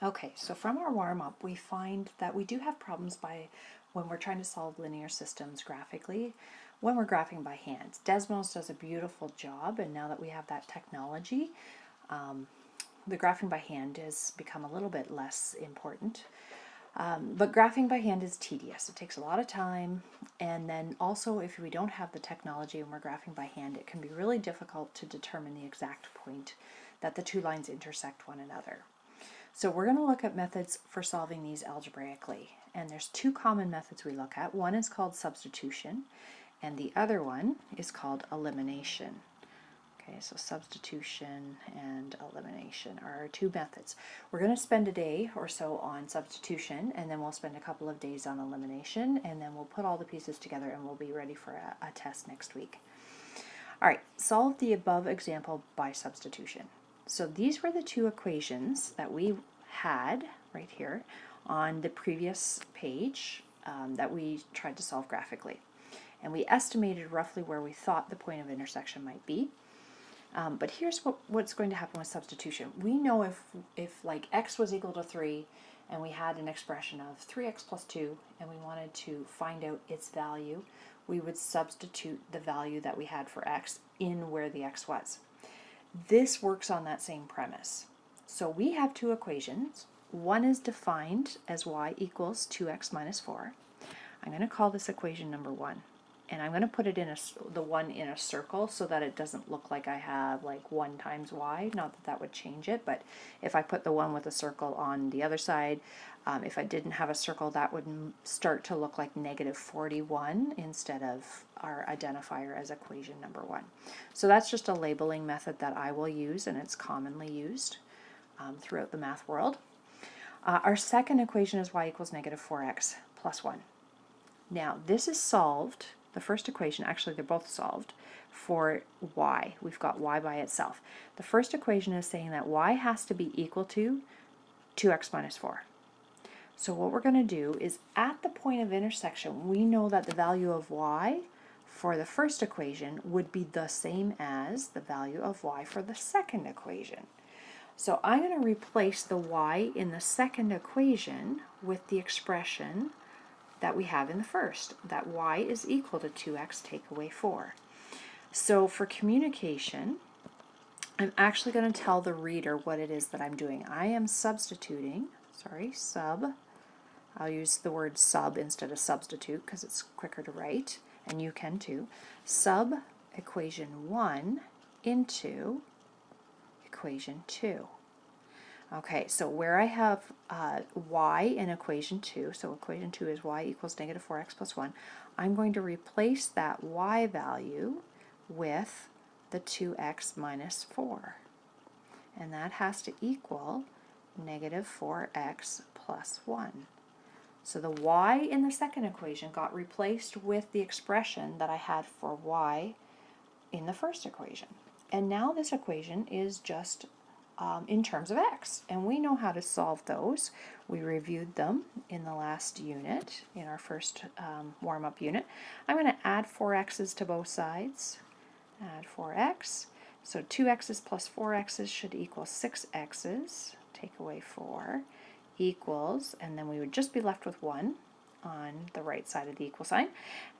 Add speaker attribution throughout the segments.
Speaker 1: Okay, so from our warm-up, we find that we do have problems when we're trying to solve linear systems graphically, when we're graphing by hand. Desmos does a beautiful job, and now that we have that technology, the graphing by hand has become a little bit less important. But graphing by hand is tedious. It takes a lot of time, and then also if we don't have the technology and we're graphing by hand, it can be really difficult to determine the exact point that the two lines intersect one another. So we're going to look at methods for solving these algebraically, and there's two common methods we look at. One is called substitution, and the other one is called elimination. Okay, so substitution and elimination are our two methods. We're going to spend a day or so on substitution, and then we'll spend a couple of days on elimination, and then we'll put all the pieces together and we'll be ready for a test next week. All right, solve the above example by substitution. So these were the two equations that we had right here on the previous page that we tried to solve graphically. And we estimated roughly where we thought the point of intersection might be. But here's what's going to happen with substitution. We know if like x was equal to 3 and we had an expression of 3x plus 2 and we wanted to find out its value, we would substitute the value that we had for x in where the x was. This works on that same premise. So we have two equations. One is defined as y equals 2x minus 4. I'm going to call this equation number 1. And I'm going to put it in the 1 in a circle so that it doesn't look like I have like 1 times y. Not that that would change it, but if I put the 1 with a circle on the other side, if I didn't have a circle, that would start to look like negative 41 instead of our identifier as equation number 1. So that's just a labeling method that I will use, and it's commonly used throughout the math world. Our second equation is y equals negative 4x plus 1. Now this is solved, the first equation, actually they're both solved, for y. We've got y by itself. The first equation is saying that y has to be equal to 2x minus 4. So what we're going to do is at the point of intersection, we know that the value of y for the first equation would be the same as the value of y for the second equation. So I'm going to replace the y in the second equation with the expression that we have in the first, that y is equal to 2x take away 4. So for communication, I'm actually going to tell the reader what it is that I'm doing. I am substituting, I'll use the word sub instead of substitute because it's quicker to write, and you can too. Sub equation 1 into equation 2. Okay, so where I have y in equation 2, so equation 2 is y equals negative 4x plus 1, I'm going to replace that y value with the 2x minus 4. And that has to equal negative 4x plus 1. So the y in the second equation got replaced with the expression that I had for y in the first equation. And now this equation is just in terms of x, and we know how to solve those. We reviewed them in the last unit, in our first warm-up unit. I'm going to add 4x's to both sides. Add 4x. So 2x's plus 4x's should equal 6x's. Take away 4 equals, and then we would just be left with 1 on the right side of the equal sign.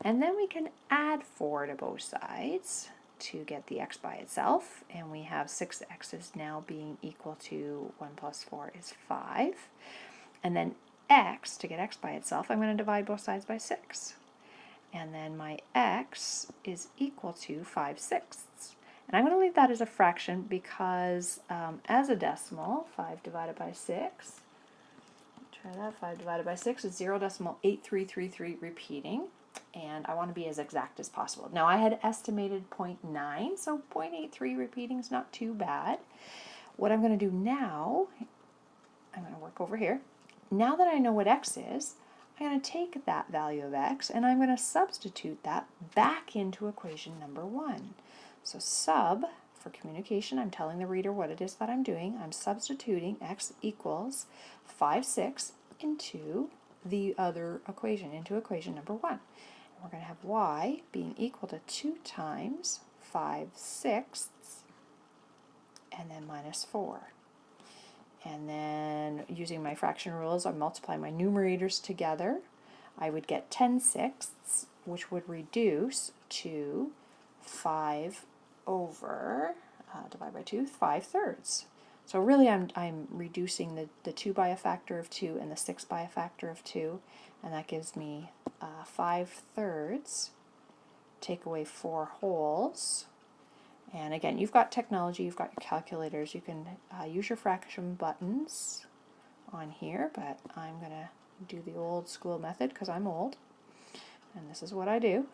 Speaker 1: And then we can add 4 to both sides to get the x by itself, and we have 6x's now being equal to 1 plus 4 is 5. And then x, to get x by itself, I'm going to divide both sides by 6. And then my x is equal to 5/6. And I'm going to leave that as a fraction because as a decimal, 5 divided by 6, try that, 5 divided by 6 is 0.8333 repeating. And I want to be as exact as possible. Now I had estimated 0.9, so 0.83 repeating is not too bad. What I'm going to do now, I'm going to work over here. Now that I know what x is, I'm going to take that value of x and I'm going to substitute that back into equation number 1. So sub, for communication, I'm telling the reader what it is that I'm doing. I'm substituting x equals 5/6 into the other equation, into equation number 1. We're going to have y being equal to 2 times 5/6 and then minus 4. And then using my fraction rules, I multiply my numerators together. I would get 10/6, which would reduce to 5 over, divide by 2, 5/3. So really I'm reducing the 2 by a factor of 2 and the 6 by a factor of 2, and that gives me 5/3. Take away 4 wholes. And again, you've got technology, you've got your calculators, you can use your fraction buttons on here, but I'm going to do the old school method because I'm old, and this is what I do.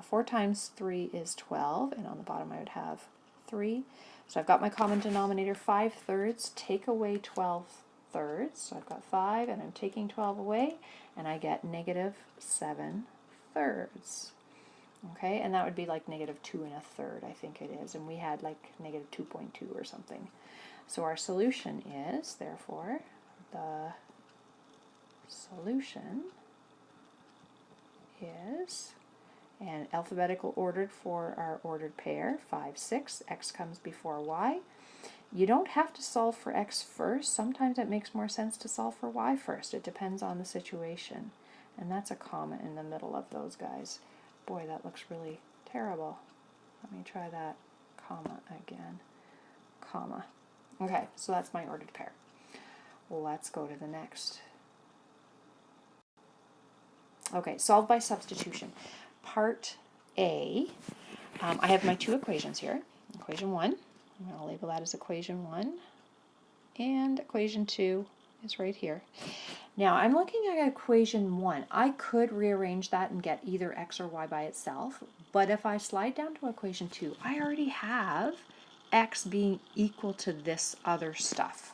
Speaker 1: 4 times 3 is 12, and on the bottom I would have 3. So I've got my common denominator, 5/3, take away 12/3, so I've got 5, and I'm taking 12 away, and I get -7/3. Okay, and that would be like -2 1/3, I think it is, and we had like -2.2 or something. So our solution is, therefore, the solution is, and alphabetical ordered for our ordered pair, 5, 6, x comes before y. You don't have to solve for x first. Sometimes it makes more sense to solve for y first. It depends on the situation. And that's a comma in the middle of those guys. Boy, that looks really terrible. Let me try that comma again. Comma. Okay, so that's my ordered pair. Let's go to the next. Okay, solve by substitution. Part A, I have my 2 equations here. Equation 1, I'm going to label that as equation 1, and equation 2 is right here. Now I'm looking at equation 1. I could rearrange that and get either x or y by itself, but if I slide down to equation 2, I already have x being equal to this other stuff.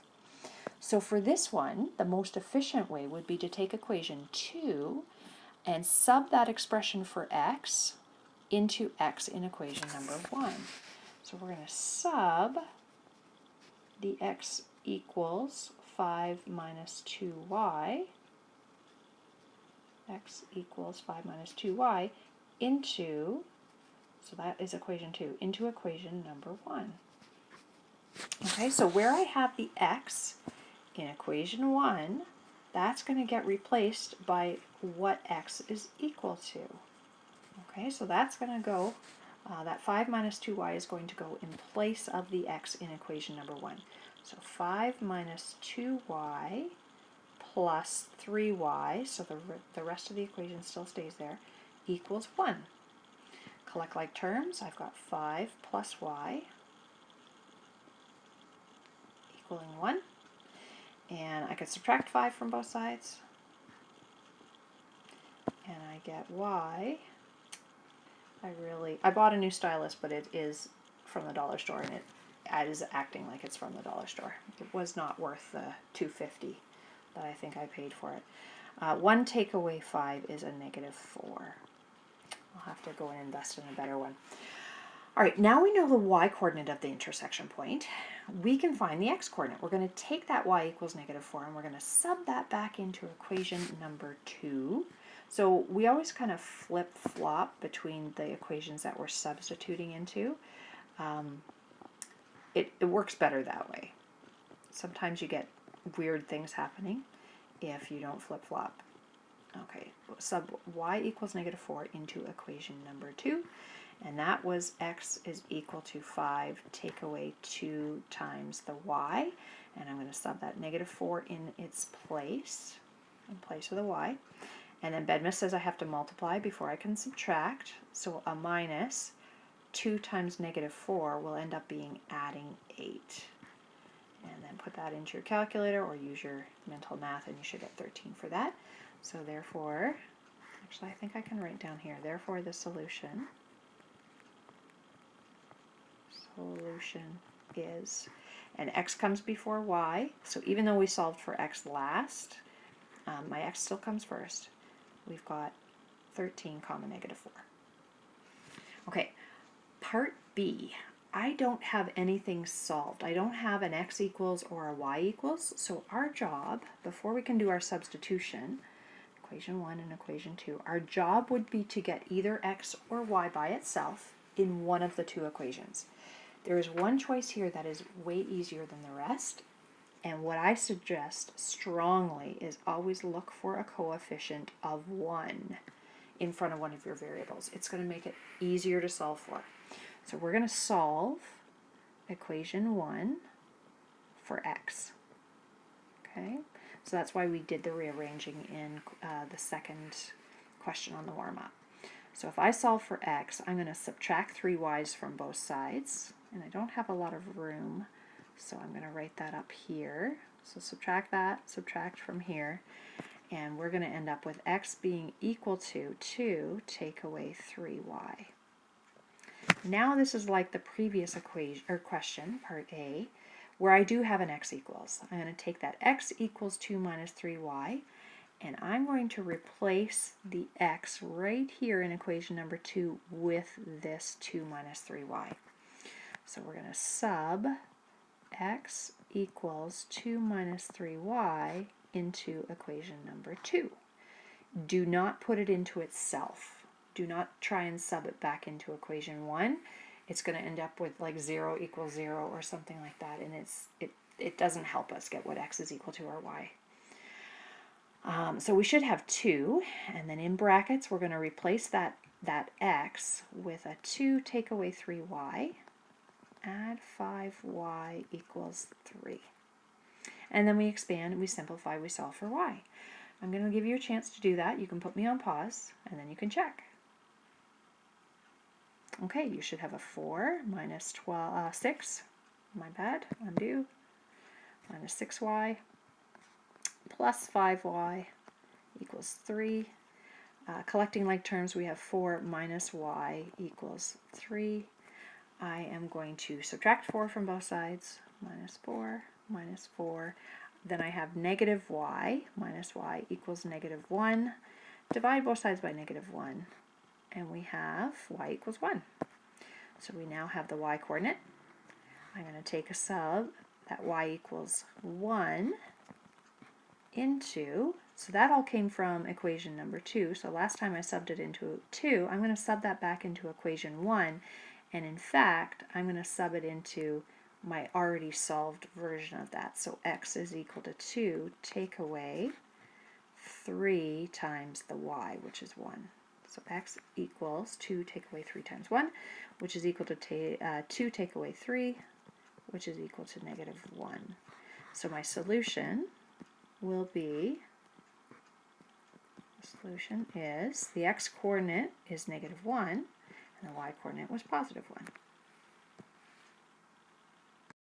Speaker 1: So for this one, the most efficient way would be to take equation 2 and sub that expression for x into x in equation number 1. So we're going to sub the x equals 5 minus 2y, x equals 5 minus 2y, into, so that is equation 2, into equation number 1. Okay, so where I have the x in equation 1, that's going to get replaced by what x is equal to. Okay, so that's going to go, that 5 minus 2y is going to go in place of the x in equation number 1. So 5 minus 2y plus 3y, so the rest of the equation still stays there, equals 1. Collect like terms, I've got 5 plus y equaling 1. And I could subtract 5 from both sides, and I get y. I bought a new stylus, but it is from the dollar store, and it is acting like it's from the dollar store. It was not worth the $2.50 that I think I paid for it. 1 take away 5 is a -4. I'll have to go and invest in a better one. All right, now we know the y coordinate of the intersection point. We can find the x coordinate. We're going to take that y equals -4, and we're going to sub that back into equation number 2. So we always kind of flip-flop between the equations that we're substituting into. It works better that way. Sometimes you get weird things happening if you don't flip-flop. Okay, sub y equals -4 into equation number 2, and that was x is equal to 5, take away 2 times the y, and I'm going to sub that -4 in its place, in place of the y. And then Bedmus says I have to multiply before I can subtract, so a minus 2 times -4 will end up being adding 8. And then put that into your calculator or use your mental math, and you should get 13 for that. So therefore, actually I think I can write down here, therefore the solution is, and x comes before y, so even though we solved for x last, my x still comes first. We've got 13 comma -4. Okay, part B. I don't have anything solved. I don't have an x equals or a y equals, so our job, before we can do our substitution, equation 1 and equation 2, our job would be to get either x or y by itself in one of the two equations. There is one choice here that is way easier than the rest, And what I suggest strongly is always look for a coefficient of 1 in front of one of your variables. It's going to make it easier to solve for. So we're going to solve equation 1 for x. Okay, so that's why we did the rearranging in the second question on the warm-up. So if I solve for x, I'm going to subtract 3y's from both sides, and I don't have a lot of room, so I'm going to write that up here. So subtract that, subtract from here, and we're going to end up with x being equal to 2 take away 3y. Now this is like the previous equation or question, part A, where I do have an x equals. I'm going to take that x equals 2 minus 3y, and I'm going to replace the x right here in equation number 2 with this 2 minus 3y. So we're going to sub x equals 2 minus 3y into equation number 2. Do not put it into itself. Do not try and sub it back into equation 1. It's going to end up with like 0 equals 0 or something like that, and it doesn't help us get what x is equal to or y. So we should have 2, and then in brackets we're going to replace that x with a 2 take away 3y, add 5y equals 3. And then we expand, we simplify, we solve for y. I'm going to give you a chance to do that. You can put me on pause, and then you can check. Okay, you should have a 4 minus 6, my bad, undo, minus 6y, plus 5y equals 3. Collecting like terms, we have 4 minus y equals 3. I am going to subtract 4 from both sides, minus 4, minus 4. Then I have negative y, minus y equals negative 1. Divide both sides by negative 1, and we have y equals 1. So we now have the y coordinate. I'm going to take a sub, that y equals 1 into, so that all came from equation number 2. So last time I subbed it into 2, I'm going to sub that back into equation 1. And in fact, I'm going to sub it into my already solved version of that. So x is equal to 2 take away 3 times the y, which is 1. So x equals 2 take away 3 times 1, which is equal to 2 take away 3, which is equal to negative 1. So my solution will be, the solution is, the x coordinate is negative 1, and the y coordinate was positive 1.